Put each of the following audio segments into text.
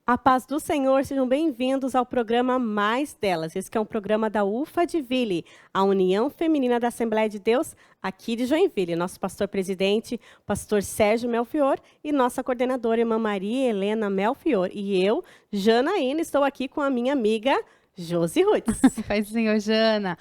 A paz do Senhor, sejam bem-vindos ao programa Mais Delas. Esse que é um programa da UFADVille, a União Feminina da Assembleia de Deus, aqui de Joinville. Nosso pastor-presidente, pastor Sérgio Melfior, e nossa coordenadora, irmã Maria Helena Melfior. E eu, Janaína, estou aqui com a minha amiga Josi Rutz. Paz do Senhor, Jana.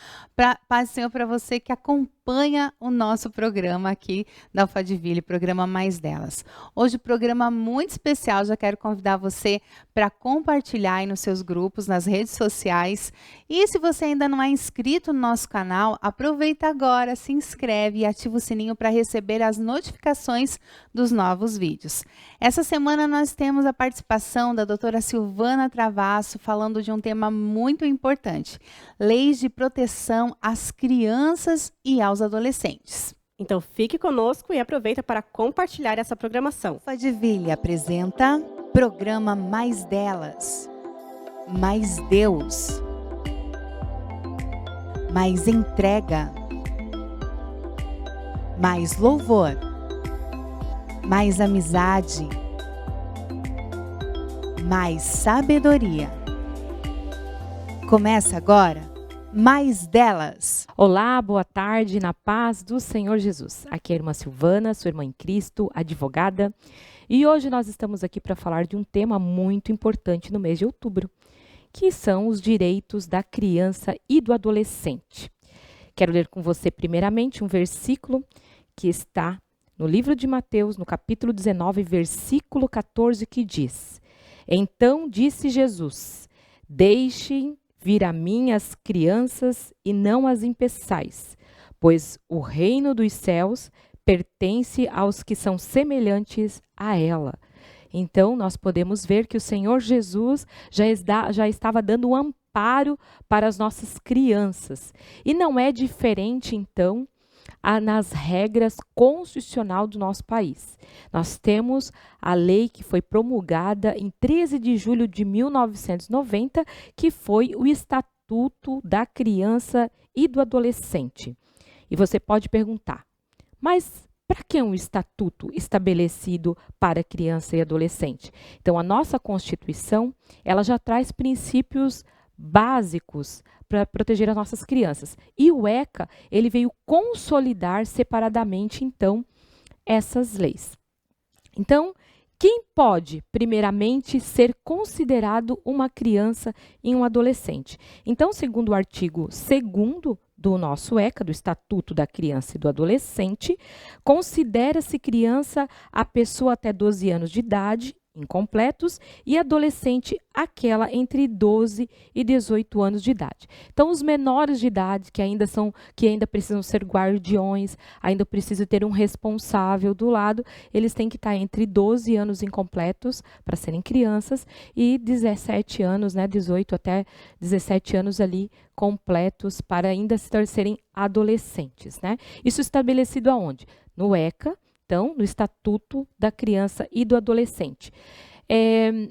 Paz do Senhor para você que acompanha o nosso programa aqui da Alfadiville, programa Mais Delas. Hoje, programa muito especial, já quero convidar você para compartilhar aí nos seus grupos, nas redes sociais. E se você ainda não é inscrito no nosso canal, aproveita agora, se inscreve e ativa o sininho para receber as notificações dos novos vídeos. Essa semana nós temos a participação da doutora Silvana Travasso falando de um tema muito importante: leis de proteção às crianças e aos adolescentes. Então fique conosco e aproveita para compartilhar essa programação. Alfadiville apresenta programa Mais Delas, Mais Deus, mais entrega, mais louvor, mais amizade, mais sabedoria. Começa agora Mais Delas. Olá, boa tarde, na paz do Senhor Jesus. Aqui é a irmã Silvana, sua irmã em Cristo, advogada. E hoje nós estamos aqui para falar de um tema muito importante no mês de outubro, que são os direitos da criança e do adolescente. Quero ler com você primeiramente um versículo que está no livro de Mateus, no capítulo 19, versículo 14, que diz: Então disse Jesus: Deixem vir a mim as crianças e não as impeçais, pois o reino dos céus pertence aos que são semelhantes a ela. Então, nós podemos ver que o Senhor Jesus já estava dando um amparo para as nossas crianças. E não é diferente, então, nas regras constitucional do nosso país. Nós temos a lei que foi promulgada em 13 de julho de 1990, que foi o Estatuto da Criança e do Adolescente. E você pode perguntar, mas para que um estatuto estabelecido para criança e adolescente? Então, a nossa Constituição, ela já traz princípios básicos para proteger as nossas crianças. E o ECA, ele veio consolidar separadamente, então, essas leis. Então, quem pode, primeiramente, ser considerado uma criança e um adolescente? Então, segundo o artigo 2º do nosso ECA, do Estatuto da Criança e do Adolescente, considera-se criança a pessoa até 12 anos de idade, incompletos, e adolescente aquela entre 12 e 18 anos de idade. Então, os menores de idade que ainda precisam ser guardiões, ainda precisam ter um responsável do lado, eles têm que estar entre 12 anos incompletos para serem crianças e 17 anos, 18 até 17 anos ali completos para ainda serem adolescentes, Isso estabelecido aonde? No ECA. Então, no Estatuto da Criança e do Adolescente.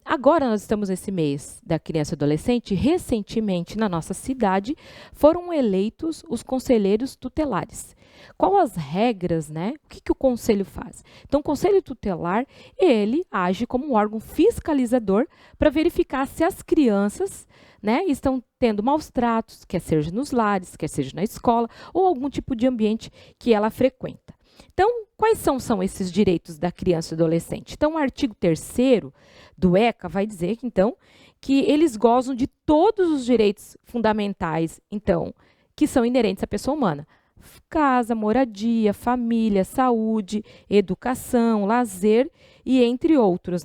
Agora nós estamos nesse mês da criança e adolescente. Recentemente, na nossa cidade, foram eleitos os conselheiros tutelares. Qual as regras, O que o conselho faz? Então, o conselho tutelar, ele age como um órgão fiscalizador para verificar se as crianças estão tendo maus tratos, quer seja nos lares, quer seja na escola, ou algum tipo de ambiente que ela frequenta. Então, quais são esses direitos da criança e adolescente? Então, o artigo 3º do ECA vai dizer que, então, que eles gozam de todos os direitos fundamentais, então, que são inerentes à pessoa humana. Casa, moradia, família, saúde, educação, lazer e entre outros,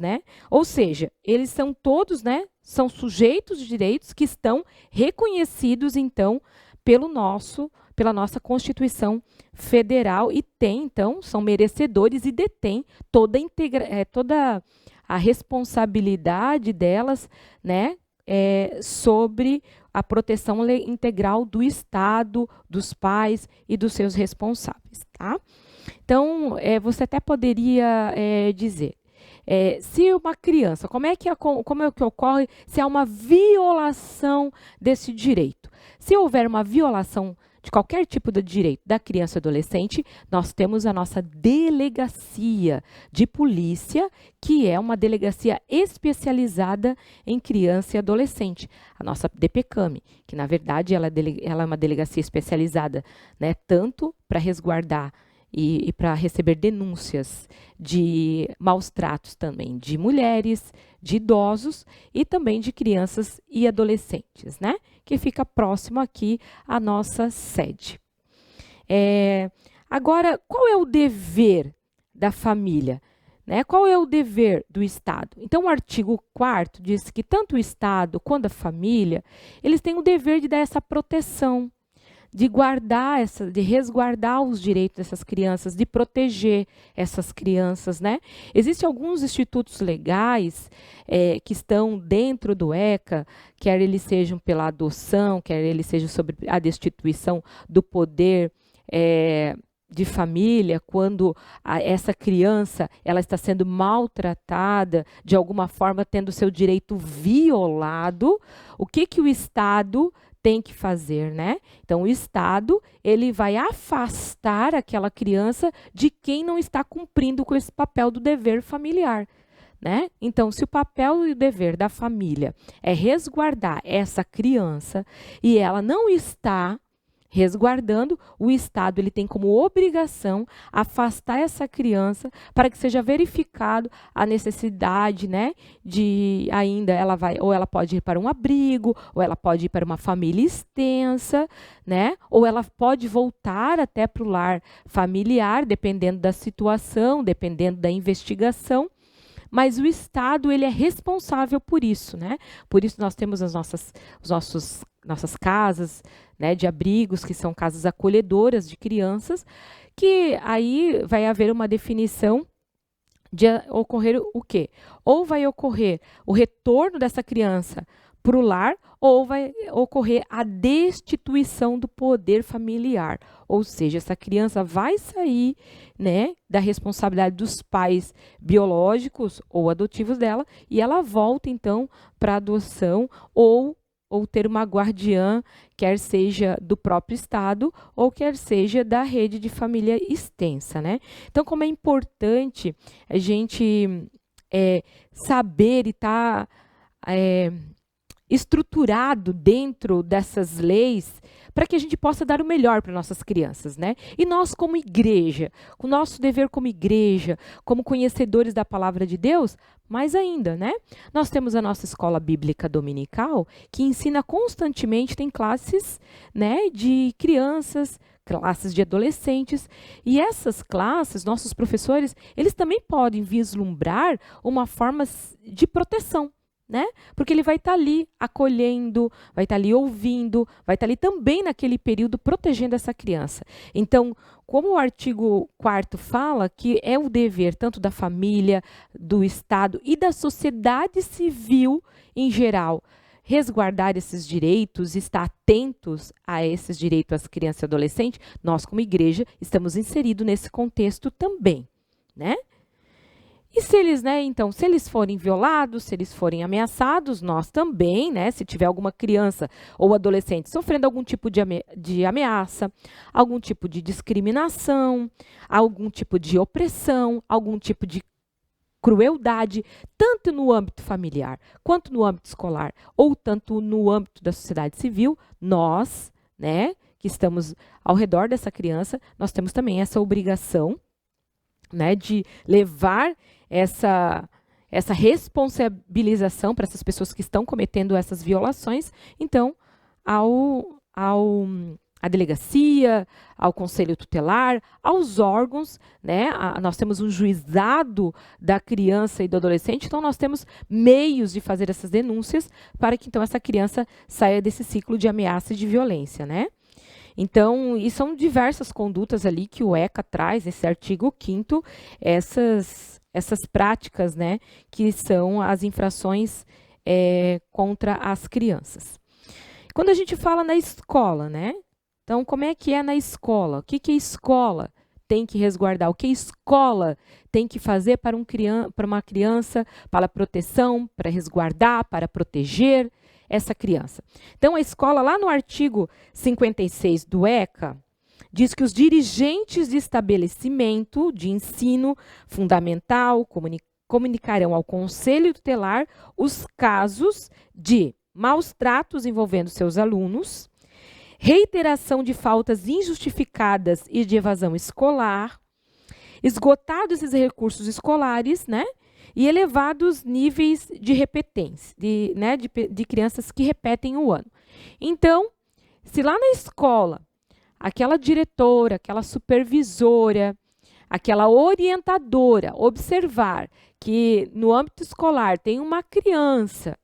Ou seja, eles são todos, são sujeitos de direitos que estão reconhecidos, então, pela nossa Constituição Federal e são merecedores e detêm toda a responsabilidade delas, sobre a proteção integral do Estado, dos pais e dos seus responsáveis, Então, você até poderia dizer, se uma criança, como é que ocorre se há uma violação desse direito? Se houver uma violação de qualquer tipo de direito da criança e adolescente, nós temos a nossa delegacia de polícia, que é uma delegacia especializada em criança e adolescente, a nossa DPCAM, que na verdade ela é uma delegacia especializada, né, tanto para resguardar e para receber denúncias de maus tratos também de mulheres, de idosos e também de crianças e adolescentes, né? Que fica próximo aqui à nossa sede. Agora, qual é o dever da família? Né? Qual é o dever do Estado? Então, o artigo 4º diz que tanto o Estado quanto a família, eles têm o dever de dar essa proteção, de guardar, de resguardar os direitos dessas crianças, de proteger essas crianças, né? Existem alguns institutos legais que estão dentro do ECA, quer eles sejam pela adoção, quer eles sejam sobre a destituição do poder de família, quando essa criança ela está sendo maltratada, de alguma forma tendo seu direito violado, o que o Estado tem que fazer, né? Então, o Estado, ele vai afastar aquela criança de quem não está cumprindo com esse papel do dever familiar, né? Então, se o papel e o dever da família é resguardar essa criança e ela não está resguardando, o Estado ele tem como obrigação afastar essa criança para que seja verificado a necessidade, né, de ainda ela pode ir para um abrigo, ou ela pode ir para uma família extensa, né, ou ela pode voltar até para o lar familiar, dependendo da situação, dependendo da investigação. Mas o Estado ele é responsável por isso, né? Por isso nós temos nossas casas, né, de abrigos, que são casas acolhedoras de crianças, que aí vai haver uma definição de ocorrer o quê? Ou vai ocorrer o retorno dessa criança para o lar, ou vai ocorrer a destituição do poder familiar. Ou seja, essa criança vai sair, né, da responsabilidade dos pais biológicos ou adotivos dela, e ela volta, então, para adoção ou ter uma guardiã, quer seja do próprio Estado ou quer seja da rede de família extensa, né? Então, como é importante a gente saber e estar estruturado dentro dessas leis para que a gente possa dar o melhor para nossas crianças, né? E nós, como igreja, com o nosso dever como igreja, como conhecedores da palavra de Deus, mais ainda, né? Nós temos a nossa escola bíblica dominical, que ensina constantemente, tem classes, né, de crianças, classes de adolescentes, e essas classes, nossos professores, eles também podem vislumbrar uma forma de proteção, né? Porque ele vai estar ali acolhendo, vai estar ali ouvindo, vai estar ali também naquele período protegendo essa criança. Então, como o artigo 4º fala que é o dever tanto da família, do Estado e da sociedade civil em geral, resguardar esses direitos, estar atentos a esses direitos às crianças e adolescentes, nós como igreja estamos inseridos nesse contexto também, né? E se eles, né, então, se eles forem violados, se eles forem ameaçados, nós também, né, se tiver alguma criança ou adolescente sofrendo algum tipo de ameaça, algum tipo de discriminação, algum tipo de opressão, algum tipo de crueldade, tanto no âmbito familiar, quanto no âmbito escolar, ou tanto no âmbito da sociedade civil, nós, né, que estamos ao redor dessa criança, nós temos também essa obrigação, né, de levar essa responsabilização para essas pessoas que estão cometendo essas violações, então, à delegacia, ao conselho tutelar, aos órgãos, né? Nós temos um juizado da criança e do adolescente, então nós temos meios de fazer essas denúncias para que, então, essa criança saia desse ciclo de ameaça e de violência, né? Então, e são diversas condutas ali que o ECA traz, nesse artigo 5º, essas práticas, né, que são as infrações contra as crianças. Quando a gente fala na escola, né, então como é que é na escola? O que a escola tem que resguardar? O que a escola tem que fazer para uma criança, para proteção, para resguardar, para proteger? essa criança. Então, a escola, lá no artigo 56 do ECA, diz que os dirigentes de estabelecimento de ensino fundamental comunicarão ao Conselho Tutelar os casos de maus tratos envolvendo seus alunos, reiteração de faltas injustificadas e de evasão escolar, esgotados esses recursos escolares, né? E elevados níveis de repetência, de crianças que repetem o ano. Então, se lá na escola, aquela diretora, aquela supervisora, aquela orientadora observar que no âmbito escolar tem uma criança,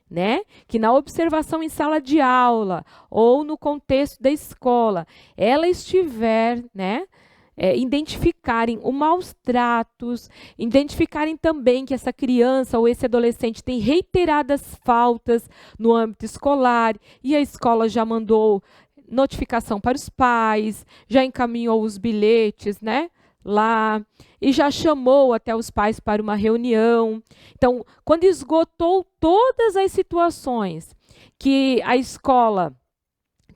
né, que na observação em sala de aula ou no contexto da escola, ela estiver, né, identificarem os maus tratos, identificarem também que essa criança ou esse adolescente tem reiteradas faltas no âmbito escolar e a escola já mandou notificação para os pais, já encaminhou os bilhetes, né, lá, e já chamou até os pais para uma reunião. Então, quando esgotou todas as situações que a escola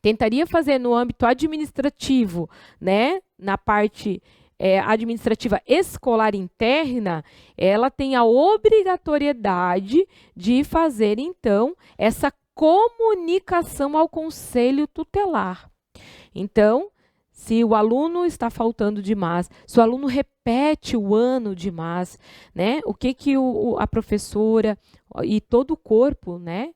tentaria fazer no âmbito administrativo, né, na parte administrativa escolar interna, ela tem a obrigatoriedade de fazer, então, essa comunicação ao Conselho Tutelar. Então, se o aluno está faltando demais, se o aluno repete o ano demais, né, o que a professora e todo o corpo, né,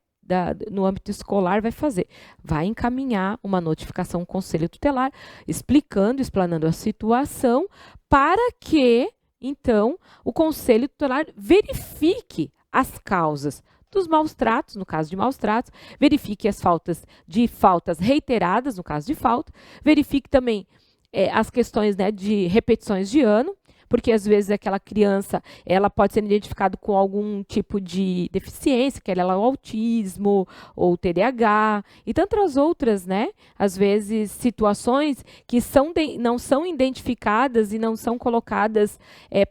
no âmbito escolar vai fazer? Vai encaminhar uma notificação ao Conselho Tutelar, explanando a situação, para que, então, o Conselho Tutelar verifique as causas dos maus tratos, no caso de maus tratos, verifique as faltas reiteradas, no caso de falta, verifique também as questões, né, de repetições de ano, porque às vezes aquela criança ela pode ser identificada com algum tipo de deficiência, que ela é o autismo ou TDAH, e tantas outras, né, às vezes situações que não são identificadas e não são colocadas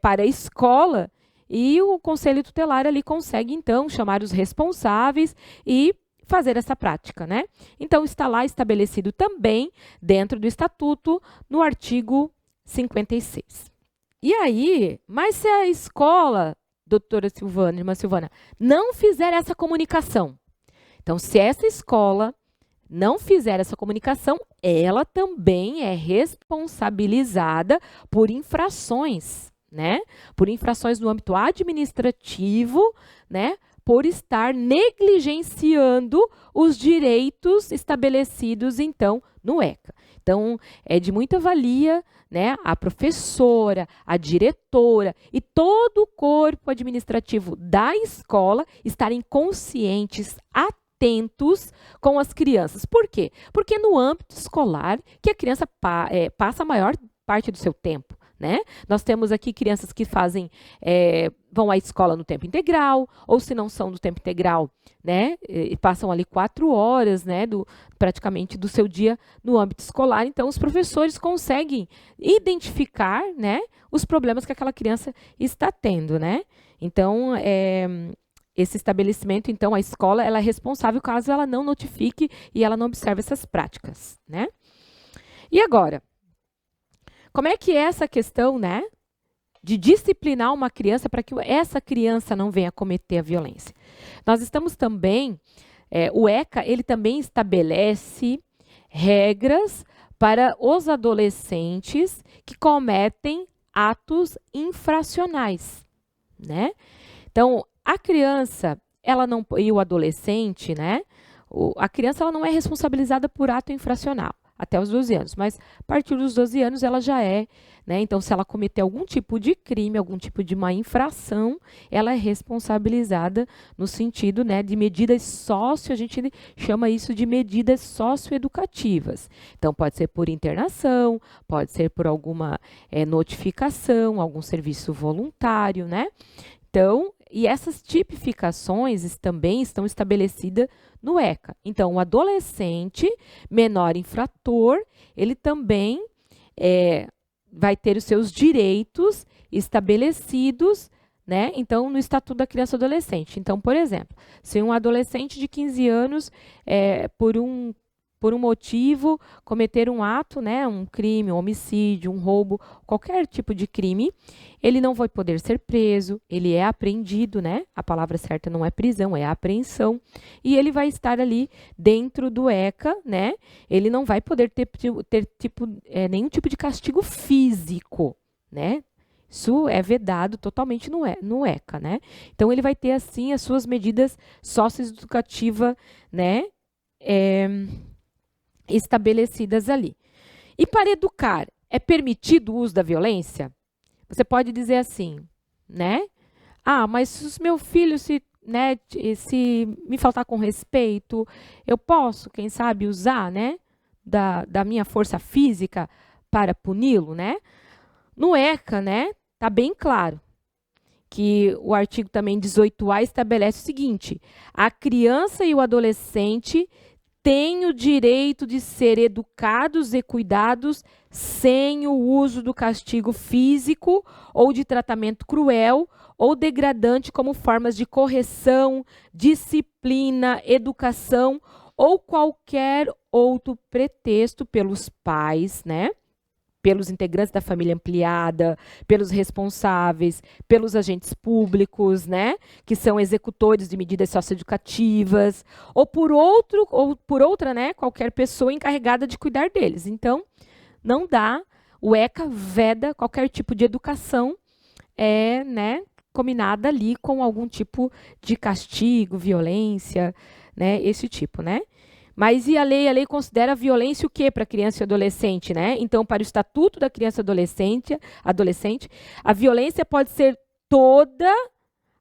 para a escola. E o Conselho Tutelar ali consegue, então, chamar os responsáveis e fazer essa prática, né? Então, está lá estabelecido também, dentro do Estatuto, no artigo 56. E aí, mas se a escola, doutora Silvana, irmã Silvana, não fizer essa comunicação, então, se essa escola não fizer essa comunicação, ela também é responsabilizada por infrações, né? Por infrações no âmbito administrativo, né? Por estar negligenciando os direitos estabelecidos, então, no ECA. Então, é de muita valia, né, a professora, a diretora e todo o corpo administrativo da escola estarem conscientes, atentos com as crianças. Por quê? Porque no âmbito escolar que a criança passa a maior parte do seu tempo. Né? Nós temos aqui crianças que vão à escola no tempo integral, ou se não são do tempo integral, né, passam ali 4 horas, né, praticamente do seu dia no âmbito escolar. Então, os professores conseguem identificar, né, os problemas que aquela criança está tendo. Né? Então, esse estabelecimento, então, a escola, ela é responsável caso ela não notifique e ela não observe essas práticas. Né? E agora, como é que é essa questão, né, de disciplinar uma criança para que essa criança não venha cometer a violência? Nós estamos também, o ECA, ele também estabelece regras para os adolescentes que cometem atos infracionais, né? Então, a criança, e o adolescente, né, a criança ela não é responsabilizada por ato infracional até os 12 anos, mas a partir dos 12 anos ela já é, né? Então, se ela cometer algum tipo de crime, algum tipo de uma infração, ela é responsabilizada no sentido, né, de medidas a gente chama isso de medidas socioeducativas. Então, pode ser por internação, pode ser por alguma notificação, algum serviço voluntário, né? Então, e essas tipificações também estão estabelecidas no ECA. Então, o adolescente menor infrator, ele também vai ter os seus direitos estabelecidos né? Então, no Estatuto da Criança e Adolescente. Então, por exemplo, se um adolescente de 15 anos, por um motivo, cometer um ato, né, um crime, um homicídio, um roubo, qualquer tipo de crime, ele não vai poder ser preso, ele é apreendido, né? A palavra certa não é prisão, é apreensão, e ele vai estar ali dentro do ECA, né? Ele não vai poder ter nenhum tipo de castigo físico, né? Isso é vedado totalmente no ECA, né? Então, ele vai ter, assim, as suas medidas socioeducativas, né? Estabelecidas ali. E para educar, é permitido o uso da violência? Você pode dizer assim, né? Ah, mas se o meu filho se me faltar com respeito, eu posso, quem sabe, usar, né, da minha força física para puni-lo, né? No ECA, né, tá bem claro que o artigo também 18A estabelece o seguinte: a criança e o adolescente têm o direito de ser educados e cuidados sem o uso do castigo físico ou de tratamento cruel ou degradante como formas de correção, disciplina, educação ou qualquer outro pretexto pelos pais, né? Pelos integrantes da família ampliada, pelos responsáveis, pelos agentes públicos, né, que são executores de medidas socioeducativas, ou por outra, né, qualquer pessoa encarregada de cuidar deles. Então, não dá, o ECA veda qualquer tipo de educação, né, combinada ali com algum tipo de castigo, violência, né, esse tipo, né? Mas e a lei? A lei considera a violência o quê para criança e adolescente, né? Então, para o Estatuto da Criança e Adolescente, a violência pode ser toda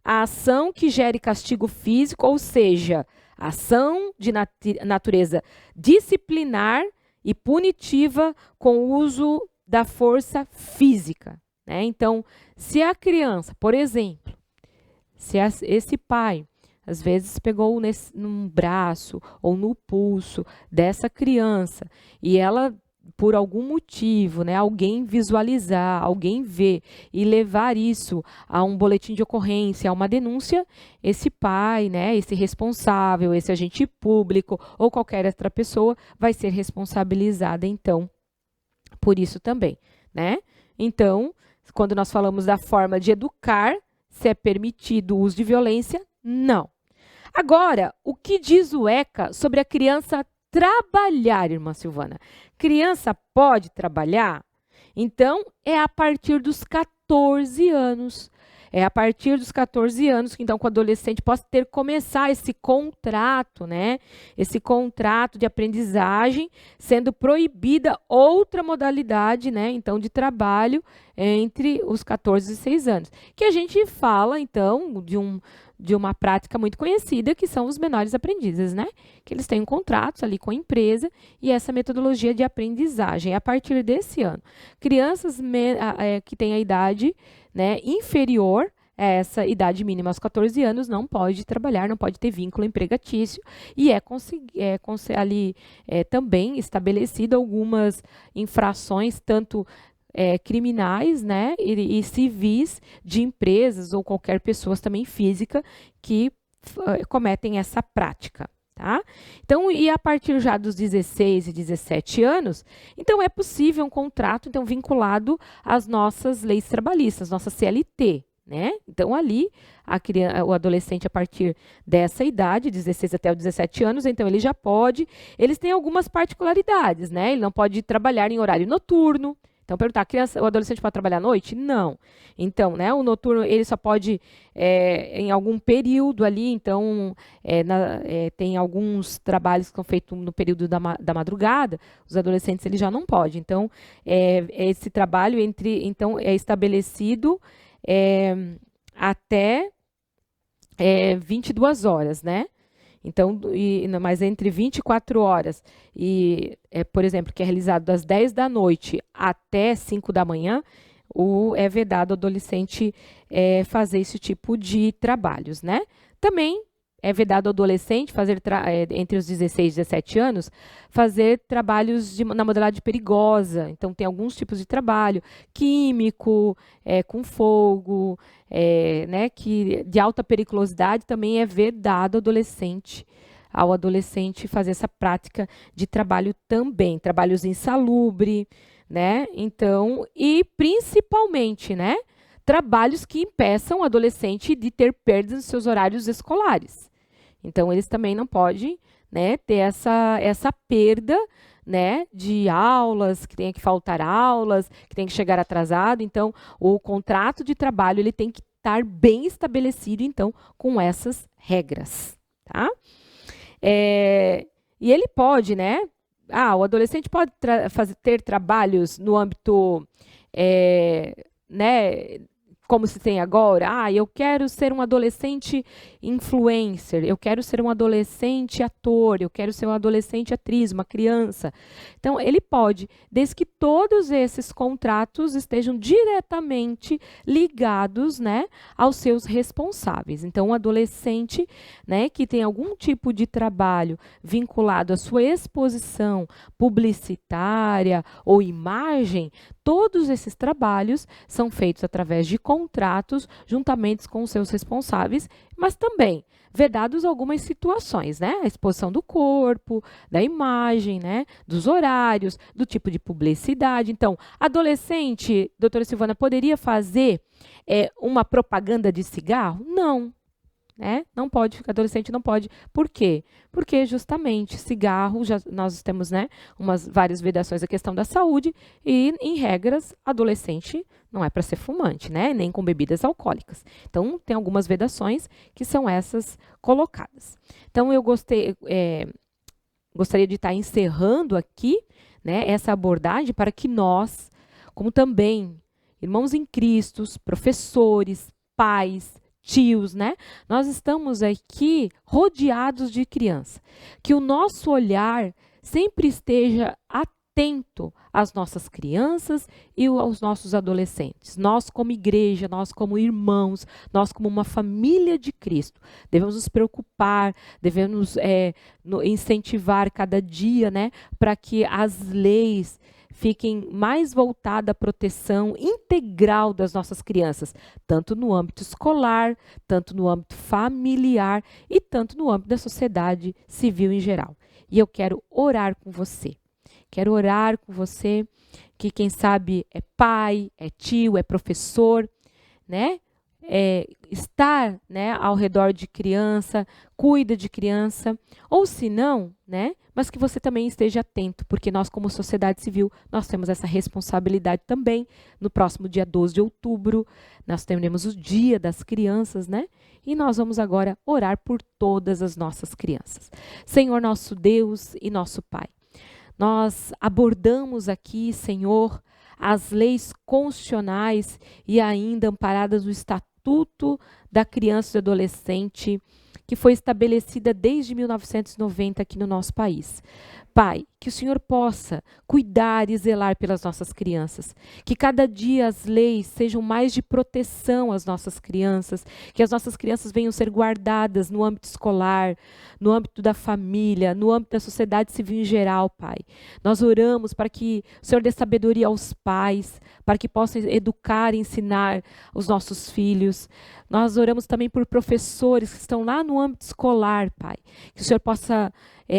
a ação que gere castigo físico, ou seja, ação de natureza disciplinar e punitiva com o uso da força física, né? Então, se a criança, por exemplo, se esse pai às vezes pegou num braço ou no pulso dessa criança e ela, por algum motivo, né, alguém visualizar, alguém ver e levar isso a um boletim de ocorrência, a uma denúncia, esse pai, né, esse responsável, esse agente público ou qualquer outra pessoa vai ser responsabilizada, então, por isso também, né? Então, quando nós falamos da forma de educar, se é permitido o uso de violência, não. Agora, o que diz o ECA sobre a criança trabalhar, irmã Silvana? Criança pode trabalhar? Então, é a partir dos 14 anos. É a partir dos 14 anos que, então, o adolescente possa começar esse contrato, né? Esse contrato de aprendizagem, sendo proibida outra modalidade, né? Então, de trabalho entre os 14 e 6 anos. Que a gente fala, então, de uma prática muito conhecida, que são os menores aprendizes, né? Que eles têm contratos ali com a empresa e essa metodologia de aprendizagem. A partir desse ano, crianças que têm a idade, né, inferior a essa idade mínima aos 14 anos não pode trabalhar, não pode ter vínculo empregatício e ali também estabelecido algumas infrações, tanto criminais, né, e civis de empresas ou qualquer pessoa também física que cometem essa prática. Tá? Então, e a partir já dos 16 e 17 anos, então é possível um contrato então, vinculado às nossas leis trabalhistas, nossa CLT. Né? Então, ali, o adolescente, a partir dessa idade, 16 até os 17 anos, então ele já pode. Eles têm algumas particularidades, né? Ele não pode trabalhar em horário noturno. Então, perguntar, o adolescente pode trabalhar à noite? Não. Então, né, o noturno, ele só pode, em algum período ali, então, tem alguns trabalhos que são feitos no período da madrugada, os adolescentes, eles já não podem. Então, esse trabalho então, é estabelecido até 22 horas, né? Então, mas entre 24 horas e, por exemplo, que é realizado das 10 da noite até 5 da manhã, é vedado ao adolescente fazer esse tipo de trabalhos, né? Também é vedado ao adolescente fazer, entre os 16 e 17 anos, fazer trabalhos na modalidade perigosa. Então, tem alguns tipos de trabalho, químico, com fogo, né, que de alta periculosidade também é vedado ao adolescente fazer essa prática de trabalho também, trabalhos insalubres, né? Então, e principalmente, né, trabalhos que impeçam o adolescente de ter perdas nos seus horários escolares. Então, eles também não podem, né, ter essa perda, né, de aulas, que tenha que faltar aulas, que tem que chegar atrasado. Então, o contrato de trabalho ele tem que estar bem estabelecido, então, com essas regras, tá? E ele pode, né? O adolescente pode ter trabalhos no âmbito, né, como se tem agora. Eu quero ser um adolescente influencer, eu quero ser um adolescente ator, eu quero ser um adolescente atriz, uma criança. Então, ele pode, desde que todos esses contratos estejam diretamente ligados, né, aos seus responsáveis. Então, um adolescente, né, que tem algum tipo de trabalho vinculado à sua exposição publicitária ou imagem, todos esses trabalhos são feitos através de contratos, juntamente com os seus responsáveis, mas também vedados algumas situações, né? A exposição do corpo, da imagem, né? Dos horários, do tipo de publicidade. Então, adolescente, doutora Silvana, poderia fazer uma propaganda de cigarro? Não. Não pode, adolescente não pode. Por quê? Porque justamente cigarro, nós temos, né, várias vedações da questão da saúde e, em regras, adolescente não é para ser fumante, né, nem com bebidas alcoólicas. Então, tem algumas vedações que são essas colocadas. Então, eu gostaria de estar encerrando aqui, né, essa abordagem para que nós, como também irmãos em Cristo, professores, pais, tios, né? Nós estamos aqui rodeados de criança. Que o nosso olhar sempre esteja atento às nossas crianças e aos nossos adolescentes. Nós como igreja, nós como irmãos, nós como uma família de Cristo, devemos nos preocupar, devemos incentivar cada dia, né? Para que as leis fiquem mais voltadas à proteção integral das nossas crianças, tanto no âmbito escolar, tanto no âmbito familiar e tanto no âmbito da sociedade civil em geral. E eu quero orar com você. Quero orar com você, que quem sabe é pai, é tio, é professor, né? Estar, né, ao redor de criança, cuida de criança, ou se não, né, mas que você também esteja atento, porque nós como sociedade civil, nós temos essa responsabilidade também. No próximo dia 12 de outubro, nós teremos o Dia das Crianças, né? E nós vamos agora orar por todas as nossas crianças. Senhor nosso Deus e nosso Pai, nós abordamos aqui, Senhor, as leis constitucionais e ainda amparadas no Estatuto da Criança e do Adolescente, que foi estabelecida desde 1990 aqui no nosso país. Pai, que o Senhor possa cuidar e zelar pelas nossas crianças, que cada dia as leis sejam mais de proteção às nossas crianças, que as nossas crianças venham ser guardadas no âmbito escolar, no âmbito da família, no âmbito da sociedade civil em geral, Pai. Nós oramos para que o Senhor dê sabedoria aos pais, para que possam educar e ensinar os nossos filhos. Nós oramos também por professores que estão lá no âmbito escolar, Pai, que o Senhor possa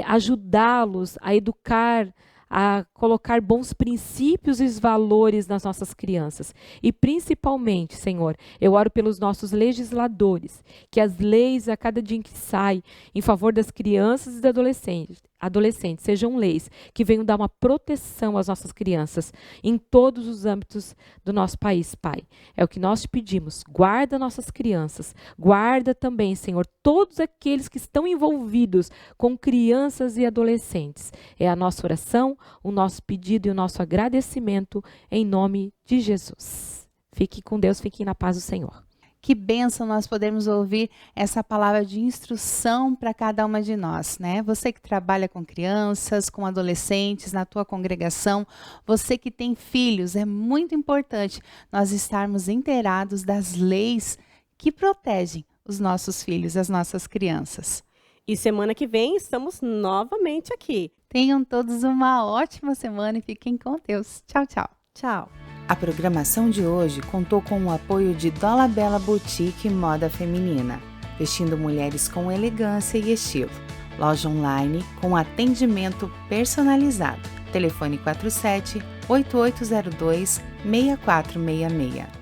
ajudá-los a educar, a colocar bons princípios e valores nas nossas crianças. E principalmente, Senhor, eu oro pelos nossos legisladores, que as leis a cada dia que saem em favor das crianças e dos adolescentes sejam leis que venham dar uma proteção às nossas crianças em todos os âmbitos do nosso país, Pai. É o que nós te pedimos. Guarda nossas crianças. Guarda também, Senhor, todos aqueles que estão envolvidos com crianças e adolescentes. É a nossa oração, o nosso pedido e o nosso agradecimento em nome de Jesus. Fique com Deus, fique na paz do Senhor. Que bênção nós podemos ouvir essa palavra de instrução para cada uma de nós, né? Você que trabalha com crianças, com adolescentes na tua congregação, você que tem filhos, é muito importante nós estarmos inteirados das leis que protegem os nossos filhos, as nossas crianças. E semana que vem estamos novamente aqui. Tenham todos uma ótima semana e fiquem com Deus. Tchau, tchau. Tchau. A programação de hoje contou com o apoio de Dolabella Boutique Moda Feminina, vestindo mulheres com elegância e estilo. Loja online com atendimento personalizado. Telefone 47 8802 6466.